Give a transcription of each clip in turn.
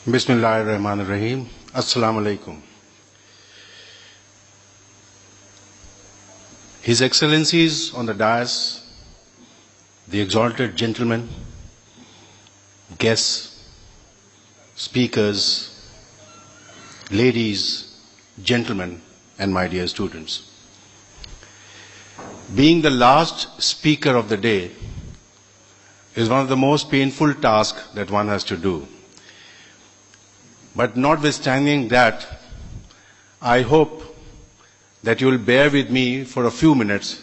Bismillahirrahmanirrahim. Assalamu alaikum. His Excellencies on the dais, the exalted gentlemen, guests, speakers, ladies, gentlemen, and my dear students. Being the last speaker of the day is one of the most painful tasks that one has to do. But notwithstanding that, I hope that you will bear with me for a few minutes,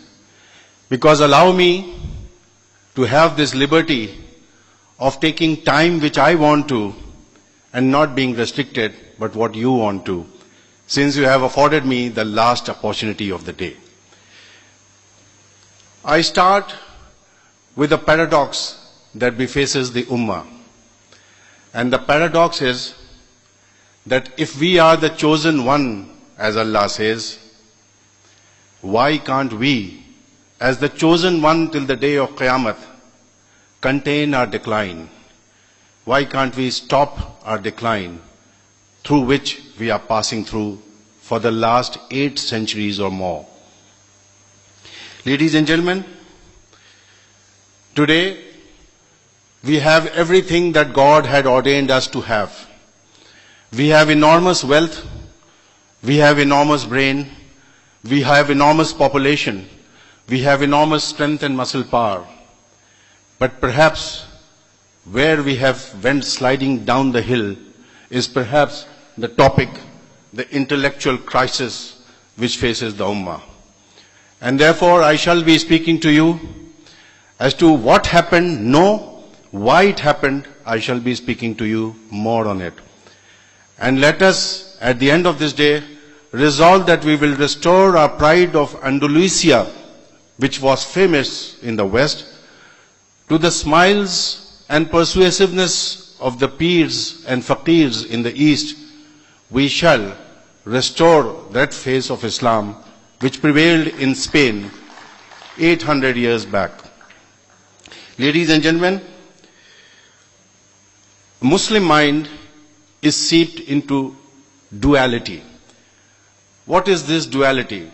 because allow me to have this liberty of taking time which I want to and not being restricted but what you want to, since you have afforded me the last opportunity of the day. I start with a paradox that befaces the Ummah. And the paradox is that if we are the chosen one, as Allah says, why can't we, as the chosen one till the day of Qiyamah, contain our decline? Why can't we stop our decline through which we are passing through for the last 8 centuries or more? Ladies and gentlemen, today we have everything that God had ordained us to have. We have enormous wealth, we have enormous brain, we have enormous population, we have enormous strength and muscle power. But perhaps where we have went sliding down the hill is perhaps the topic, the intellectual crisis which faces the Ummah. And therefore I shall be speaking to you as to what happened, why it happened. I shall be speaking to you more on it. And let us, at the end of this day, resolve that we will restore our pride of Andalusia, which was famous in the West, to the smiles and persuasiveness of the peers and faqirs in the East. We shall restore that face of Islam which prevailed in Spain 800 years back. Ladies and gentlemen, Muslim mind is seeped into duality. What is this duality?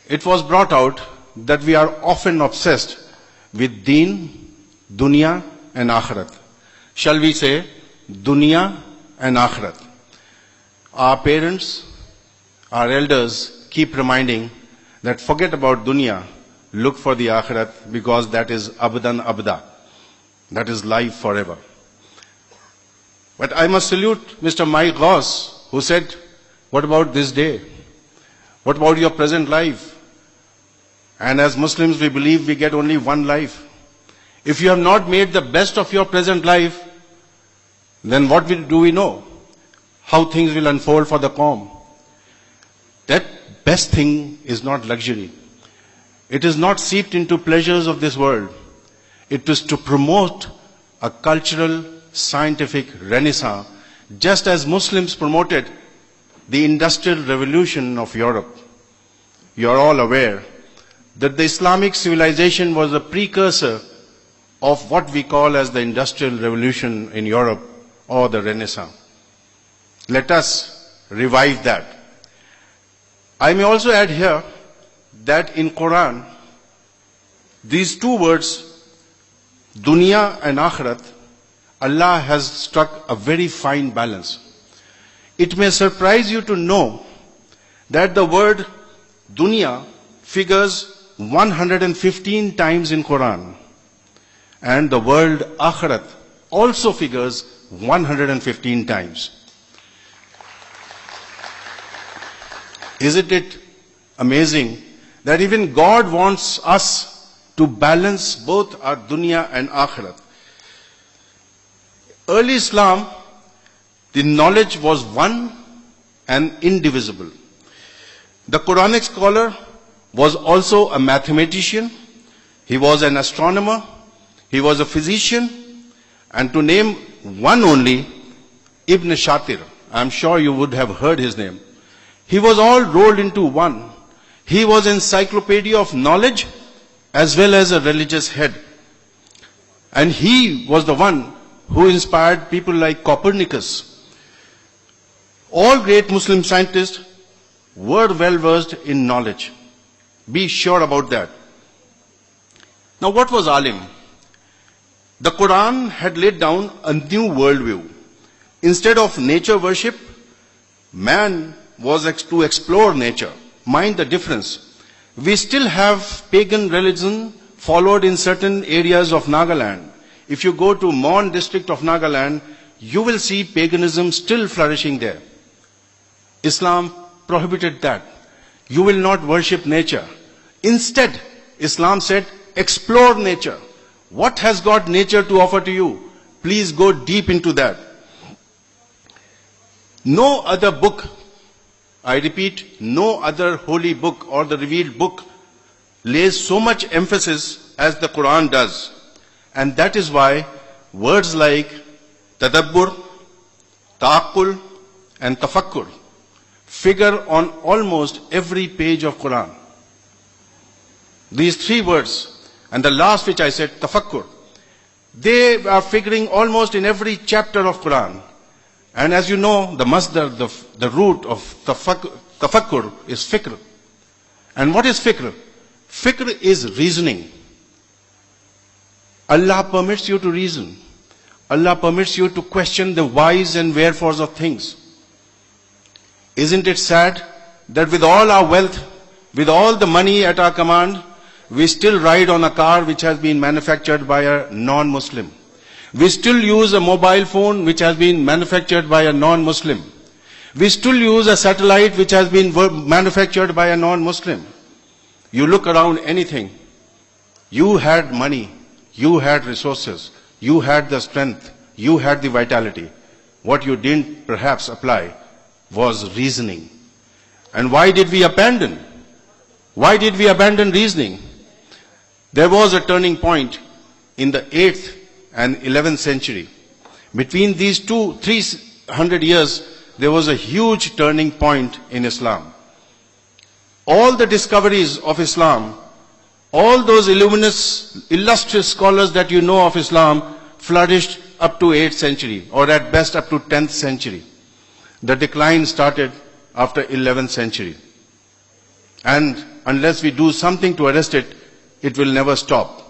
It was brought out that we are often obsessed with deen, dunya and akhirat. Shall we say dunya and akhirat? Our parents, our elders keep reminding that forget about dunya, look for the akhirat, because that is abdan abda, that is life forever. But I must salute Mr. Mike Goss, who said, what about this day? What about your present life? And as Muslims, we believe we get only one life. If you have not made the best of your present life, then what do we know? How things will unfold for the Qawm. That best thing is not luxury. It is not seeped into pleasures of this world. It is to promote a cultural, scientific renaissance, just as Muslims promoted the Industrial Revolution of Europe. You are all aware that the Islamic civilization was a precursor of what we call as the Industrial Revolution in Europe, or the Renaissance. Let us revive that. I may also add here that in Quran, these two words, dunya and akhirat, Allah has struck a very fine balance. It may surprise you to know that the word dunya figures 115 times in Quran, and the word akhirat also figures 115 times. Isn't it amazing that even God wants us to balance both our dunya and akhirat? Early Islam, the knowledge was one and indivisible. The Quranic scholar was also a mathematician, he was an astronomer, he was a physician, and to name one only, Ibn Shatir, I am sure you would have heard his name. He was all rolled into one. He was an encyclopedia of knowledge as well as a religious head. And he was the one who inspired people like Copernicus. All great Muslim scientists were well versed in knowledge. Be sure about that. Now, what was alim? The Quran had laid down a new worldview. Instead of nature worship, man was to explore nature. Mind the difference. We still have pagan religion followed in certain areas of Nagaland. If you go to Mon district of Nagaland, you will see paganism still flourishing there. Islam prohibited that. You will not worship nature. Instead, Islam said, explore nature. What has got nature to offer to you? Please go deep into that. No other book, I repeat, no other holy book or the revealed book lays so much emphasis as the Quran does. And that is why words like tadabbur, ta'aqqul and tafakkur figure on almost every page of Quran. These three words, and the last which I said, tafakkur, they are figuring almost in every chapter of Quran. And as you know, the masdar, the root of tafakkur is fikr. And what is fikr? Fikr is reasoning. Allah permits you to reason. Allah permits you to question the whys and wherefores of things. Isn't it sad that with all our wealth, with all the money at our command, we still ride on a car which has been manufactured by a non-Muslim? We still use a mobile phone which has been manufactured by a non-Muslim. We still use a satellite which has been manufactured by a non-Muslim. You look around anything. You had money. You had resources. You had the strength. You had the vitality. What you didn't perhaps apply was reasoning. And why did we abandon? Why did we abandon reasoning? There was a turning point in the 8th and 11th century. Between these 300 years, there was a huge turning point in Islam. All the discoveries of Islam, all those illustrious scholars that you know of Islam flourished up to 8th century, or at best up to 10th century. The decline started after 11th century. And unless we do something to arrest it, it will never stop.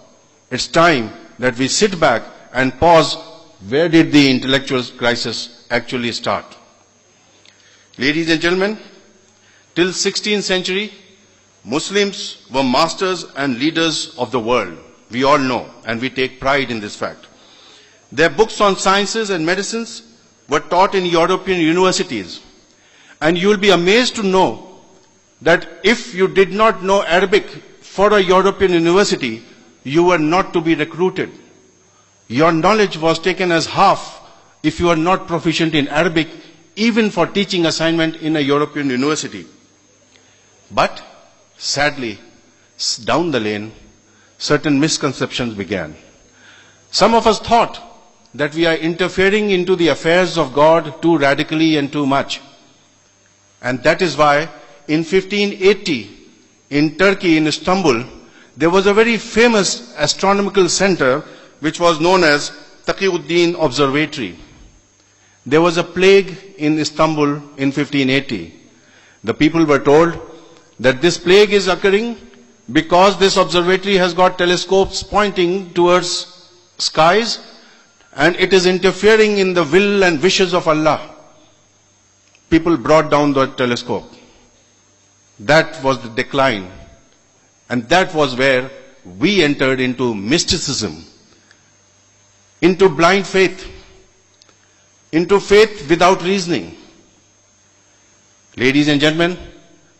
It's time that we sit back and pause. Where did the intellectual crisis actually start? Ladies and gentlemen, till 16th century, Muslims were masters and leaders of the world. We all know, and we take pride in this fact. Their books on sciences and medicines were taught in European universities. And you will be amazed to know that if you did not know Arabic for a European university, you were not to be recruited. Your knowledge was taken as half if you are not proficient in Arabic, even for teaching assignment in a European university. But sadly, down the lane, certain misconceptions began. Some of us thought that we are interfering into the affairs of God too radically and too much. And that is why in 1580, in Turkey, in Istanbul, there was a very famous astronomical center which was known as Taqiyuddin Observatory. There was a plague in Istanbul in 1580. The people were told that this plague is occurring because this observatory has got telescopes pointing towards skies and it is interfering in the will and wishes of Allah. People brought down the telescope. That was the decline. And that was where we entered into mysticism, into blind faith, into faith without reasoning. Ladies and gentlemen,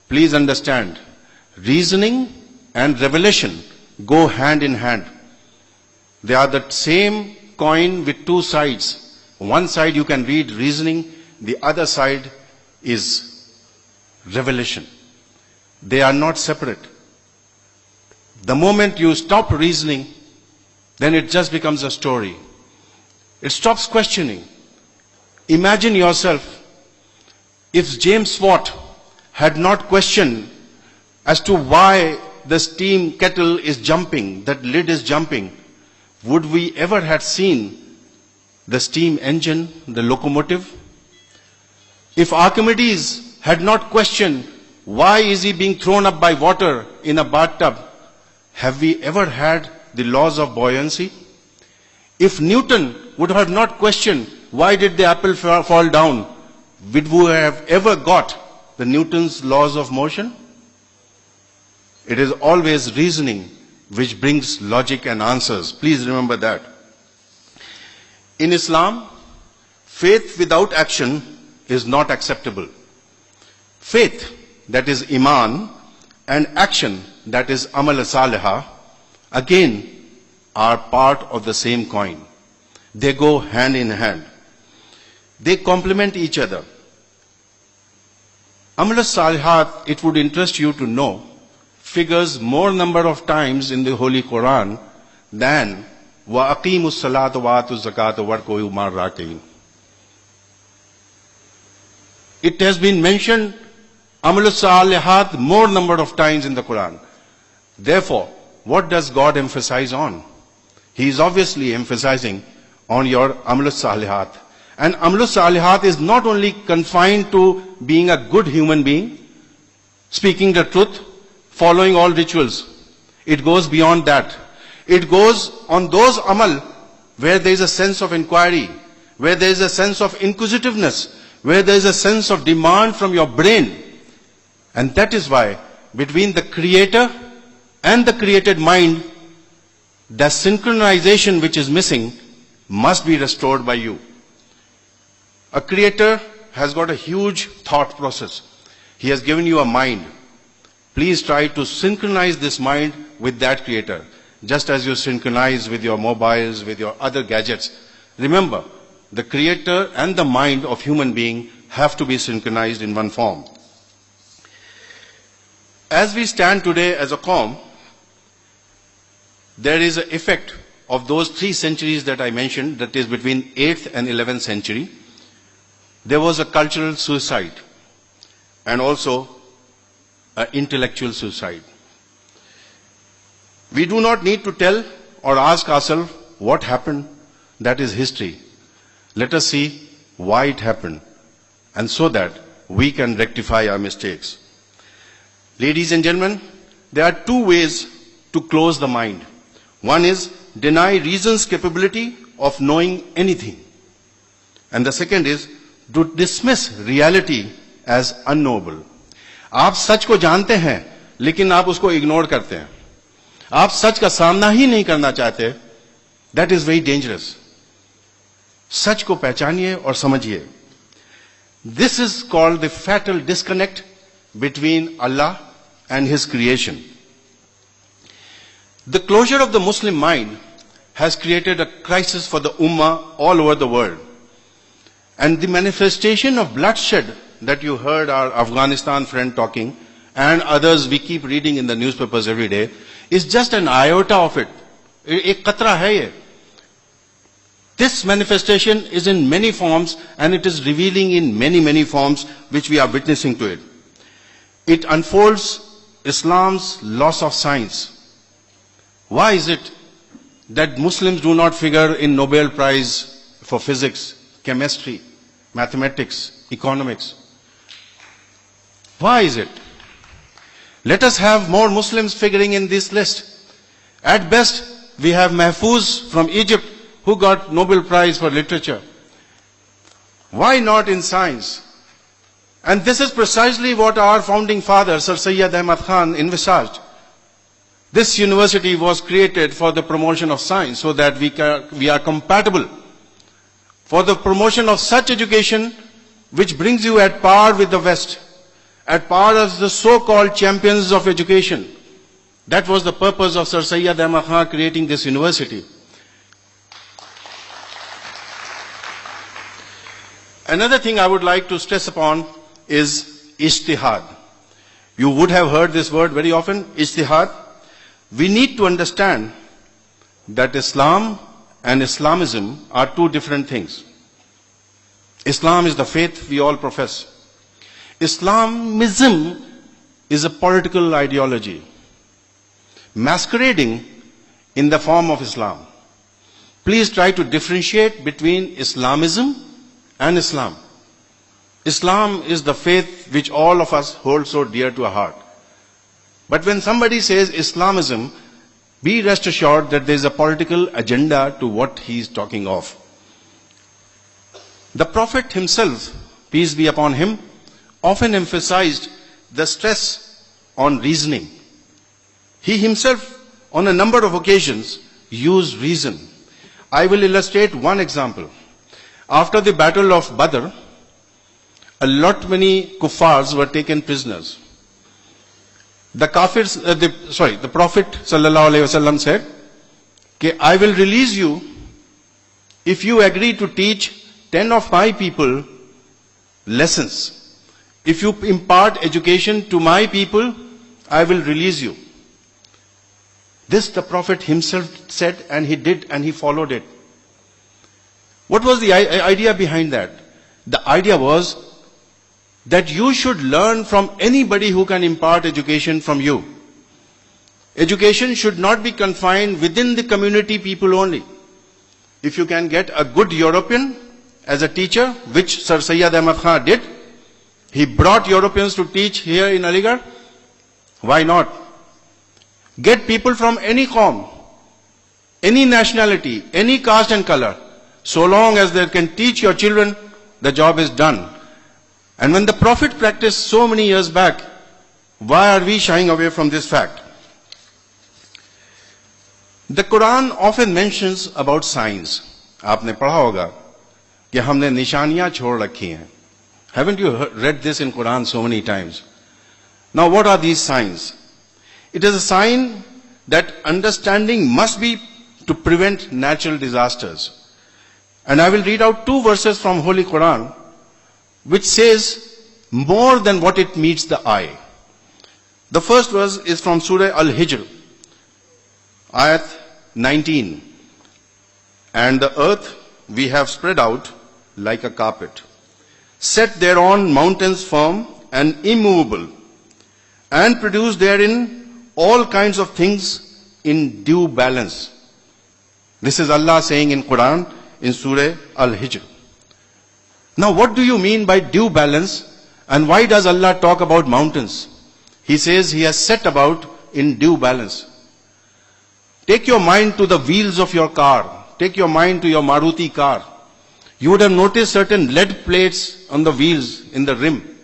please understand, reasoning and revelation go hand in hand. They are the same coin with two sides. One side you can read reasoning, the other side is revelation. They are not separate. The moment you stop reasoning, then it just becomes a story. It stops questioning. Imagine yourself, if James Watt had not questioned as to why the steam kettle is jumping, that lid is jumping, would we ever have seen the steam engine, the locomotive. If Archimedes had not questioned why is he being thrown up by water in a bathtub, have we ever had the laws of buoyancy? If Newton would have not questioned why did the apple fall down, would we have ever got the Newton's laws of motion? It is always reasoning which brings logic and answers. Please remember that. In Islam, faith without action is not acceptable. Faith, that is Iman, and action, that is Amal Salihah, again are part of the same coin. They go hand in hand. They complement each other. Amal Salihat, it would interest you to know, figures more number of times in the Holy Quran than wa aqimus salata wa atu zakata warku umar rakin. It has been mentioned Amal Salihat more number of times in the Quran. Therefore, what does God emphasize on? He is obviously emphasizing on your Amal Salihat. And Amal Salihat is not only confined to being a good human being, speaking the truth, following all rituals. It goes beyond that. It goes on those amal where there is a sense of inquiry, where there is a sense of inquisitiveness, where there is a sense of demand from your brain. And that is why between the creator and the created mind, the synchronization which is missing must be restored by you. A creator has got a huge thought process. He has given you a mind. Please try to synchronize this mind with that creator, just as you synchronize with your mobiles, with your other gadgets. Remember, the creator and the mind of human being have to be synchronized in one form. As we stand today as a Qaum, there is an effect of those 3 centuries that I mentioned, that is between 8th and 11th century. There was a cultural suicide and also an intellectual suicide. We do not need to tell or ask ourselves what happened. That is history. Let us see why it happened, and so that we can rectify our mistakes. Ladies and gentlemen, there are 2 ways to close the mind. One is deny reason's capability of knowing anything. And the second is to dismiss reality as unknowable. आप सच को जानते हैं, लेकिन आप उसको ignore करते हैं. आप सच का सामना ही नहीं करना चाहते. That is very dangerous. सच को पहचानिए और समझिए. This is called the fatal disconnect between Allah and His creation. The closure of the Muslim mind has created a crisis for the Ummah all over the world. And the manifestation of bloodshed that you heard our Afghanistan friend talking, and others we keep reading in the newspapers every day, is just an iota of it. Ek qatra hai ye. This manifestation is in many forms, and it is revealing in many, many forms which we are witnessing to it. It unfolds Islam's loss of science. Why is it that Muslims do not figure in Nobel Prize for physics, chemistry, mathematics, economics? Why is it? Let us have more Muslims figuring in this list. At best, we have Mahfouz from Egypt who got Nobel Prize for literature. Why not in science? And this is precisely what our founding father, Sir Syed Ahmad Khan, envisaged. This university was created for the promotion of science so that we are compatible. For the promotion of such education which brings you at par with the West, at par as the so-called champions of education. That was the purpose of Sir Syed Ahmad Khan creating this university. Another thing I would like to stress upon is ijtihad. You would have heard this word very often, ijtihad. We need to understand that Islam and Islamism are 2 different things. Islam is the faith we all profess. Islamism is a political ideology masquerading in the form of Islam. please try to differentiate between Islamism and Islam. Islam is the faith which all of us hold so dear to our heart. But when somebody says Islamism, be rest assured that there is a political agenda to what he is talking of. The Prophet himself, peace be upon him, often emphasized the stress on reasoning. He himself, on a number of occasions, used reason. I will illustrate one example. After the battle of Badr, many kuffars were taken prisoners. The Prophet sallallahu alaihi wasallam said, I will release you if you agree to teach 10 of my people lessons. If you impart education to my people, I will release you. This the Prophet himself said, and he did, and he followed it. What was the idea behind that? The idea was that you should learn from anybody who can impart education from you. Education should not be confined within the community people only. If you can get a good European as a teacher, which Sir Syed Ahmad Khan did, he brought Europeans to teach here in Aligarh. Why not? Get people from any qaum, any nationality, any caste and color. So long as they can teach your children, the job is done. And when the Prophet practiced so many years back, why are we shying away from this fact? The Quran often mentions about signs. आपने पढ़ा होगा कि हमने निशानियां छोड़ रखी हैं. Haven't you read this in Quran so many times? Now what are these signs? It is a sign that understanding must be to prevent natural disasters. And I will read out 2 verses from Holy Quran which says more than what it meets the eye. The first verse is from Surah Al-Hijr, Ayat 19. And the earth we have spread out like a carpet, set thereon mountains firm and immovable, and produce therein all kinds of things in due balance. This is Allah saying in Quran in Surah Al-Hijr. Now what do you mean by due balance, and why does Allah talk about mountains? He says He has set about in due balance. Take your mind to the wheels of your car. Take your mind to your Maruti car. You would have noticed certain lead plates on the wheels in the rim,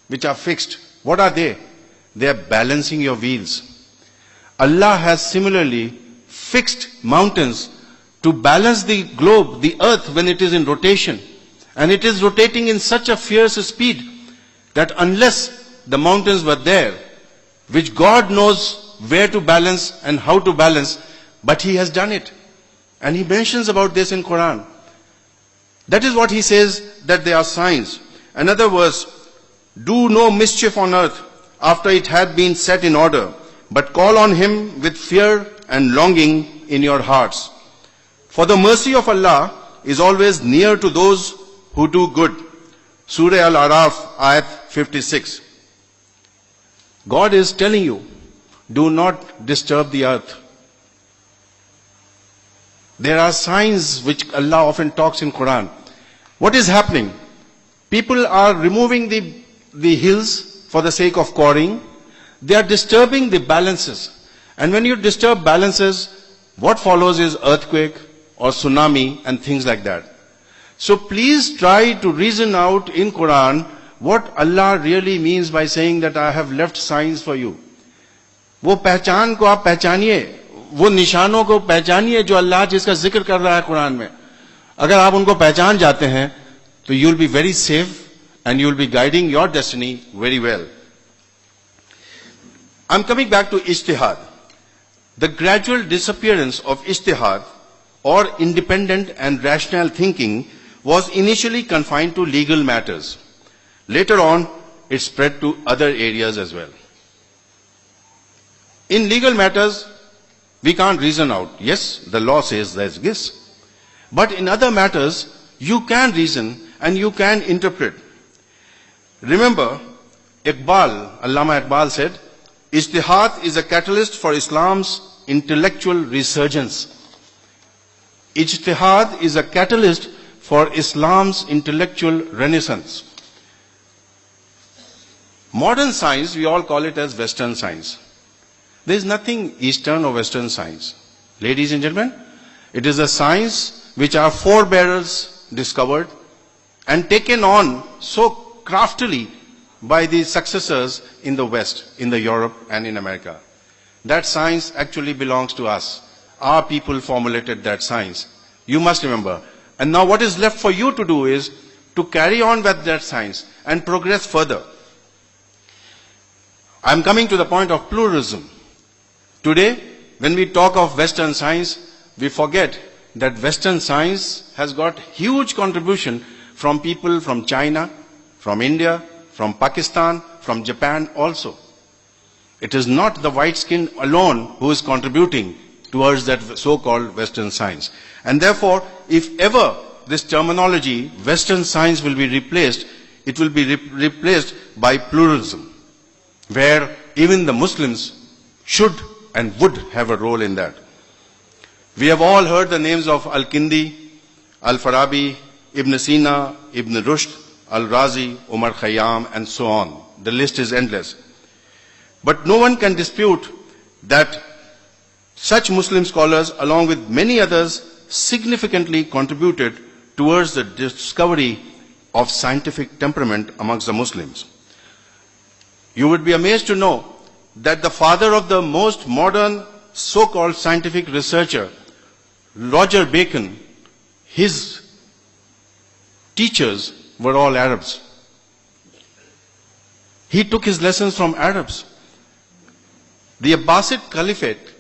which are fixed. What are they? They are balancing your wheels. Allah has similarly fixed mountains to balance the globe, the earth, when it is in rotation. And it is rotating in such a fierce speed that unless the mountains were there, which God knows where to balance and how to balance, but He has done it. And He mentions about this in Quran. That is what He says, that they are signs. Another verse, do no mischief on earth after it had been set in order, but call on Him with fear and longing in your hearts. For the mercy of Allah is always near to those who do good. Surah Al-Araf, Ayat 56. God is telling you, do not disturb the earth. There are signs which Allah often talks in Quran. What is happening? People are removing the hills for the sake of quarrying. They are disturbing the balances. And when you disturb balances, what follows is earthquake or tsunami and things like that. So please try to reason out in Quran what Allah really means by saying that I have left signs for you. वो पहचान को आप पहचानिए, वो निशानों को पहचानिए जो अल्लाह जिसका जिक्र कर रहा है कुरान में. अगर आप उनको पहचान जाते हैं तो you will be very safe and you will be guiding your destiny very well. I'm coming back to ijtihad. The gradual disappearance of ijtihad or independent and rational thinking was initially confined to legal matters. Later on, it spread to other areas as well. In legal matters, we can't reason out. Yes, the law says there's this. But in other matters, you can reason and you can interpret. Remember, Allama Iqbal said, Ijtihad is a catalyst for Islam's intellectual resurgence. Ijtihad is a catalyst for Islam's intellectual renaissance. Modern science, we all call it as Western science. There is nothing Eastern or Western science. Ladies and gentlemen, it is a science which our forebears discovered and taken on so craftily by the successors in the West, in the Europe and in America. That science actually belongs to us. Our people formulated that science. You must remember. And now what is left for you to do is to carry on with that science and progress further. I'm coming to the point of pluralism. Today, when we talk of Western science, we forget that Western science has got huge contribution from people from China, from India, from Pakistan, from Japan also. It is not the white skin alone who is contributing towards that so-called Western science. And therefore, if ever this terminology, Western science, will be replaced, it will be replaced by pluralism, where even the Muslims should and would have a role in that. We have all heard the names of Al-Kindi, Al-Farabi, Ibn Sina, Ibn Rushd, Al-Razi, Umar Khayyam, and so on. The list is endless. But no one can dispute that such Muslim scholars, along with many others, significantly contributed towards the discovery of scientific temperament amongst the Muslims. You would be amazed to know that the father of the most modern so-called scientific researcher, Roger Bacon, his teachers were all Arabs. He took his lessons from Arabs. The Abbasid Caliphate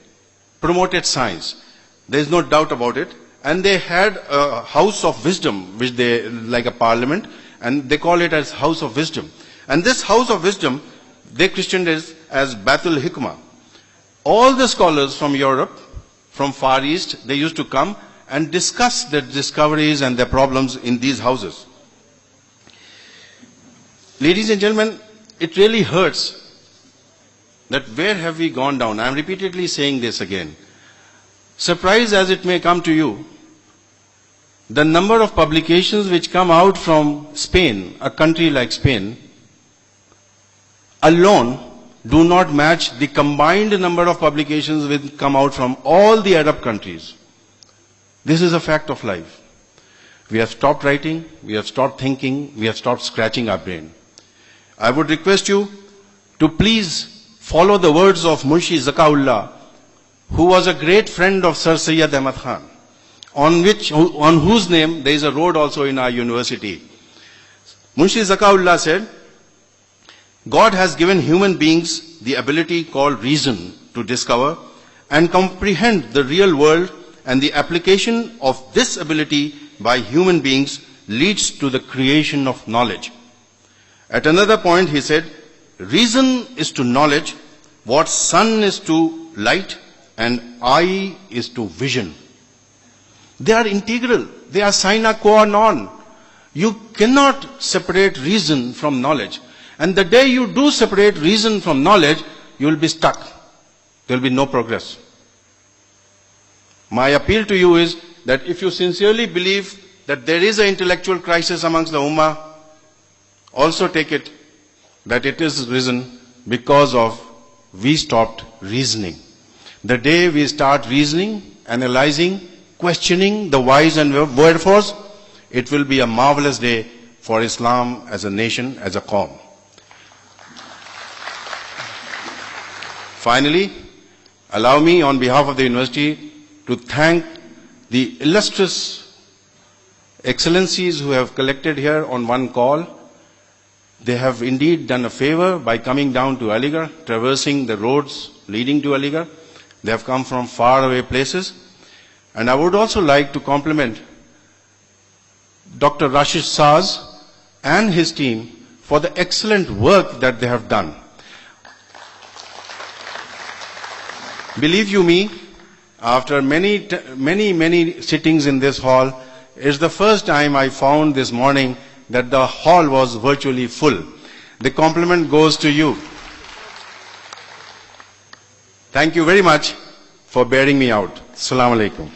promoted science. There is no doubt about it. And they had a house of wisdom, which they, like a parliament, and they call it as House of Wisdom. And this House of Wisdom, they christened it as Batul Hikmah. All the scholars from Europe, from Far East, they used to come and discuss their discoveries and their problems in these houses. Ladies and gentlemen, it really hurts that where have we gone down? I am repeatedly saying this again. Surprised as it may come to you, the number of publications which come out from Spain, a country like Spain, alone do not match the combined number of publications which come out from all the Arab countries. This is a fact of life. We have stopped writing, we have stopped thinking, we have stopped scratching our brain. I would request you to please follow the words of Munshi Zakaullah, who was a great friend of Sir Syed Ahmad Khan, on whose name there is a road also in our university. Munshi Zakaullah said, God has given human beings the ability called reason to discover and comprehend the real world, and the application of this ability by human beings leads to the creation of knowledge. At another point he said, reason is to knowledge what sun is to light and eye is to vision. They are integral. They are sine qua non. You cannot separate reason from knowledge. And the day you do separate reason from knowledge, you will be stuck. There will be no progress. My appeal to you is that if you sincerely believe that there is an intellectual crisis amongst the Ummah, also take it that it is risen because of we stopped reasoning. The day we start reasoning, analyzing, questioning the whys and wherefores, it will be a marvelous day for Islam as a nation, as a Qawm. Finally, allow me on behalf of the university to thank the illustrious excellencies who have collected here on one call. They have indeed done a favor by coming down to Aligarh, traversing the roads leading to Aligarh. They have come from far away places. And I would also like to compliment Dr. Rashid Saz and his team for the excellent work that they have done. Believe you me, after many sittings in this hall, it's the first time I found this morning that the hall was virtually full. The compliment goes to you. Thank you very much for bearing me out. Assalamu alaikum.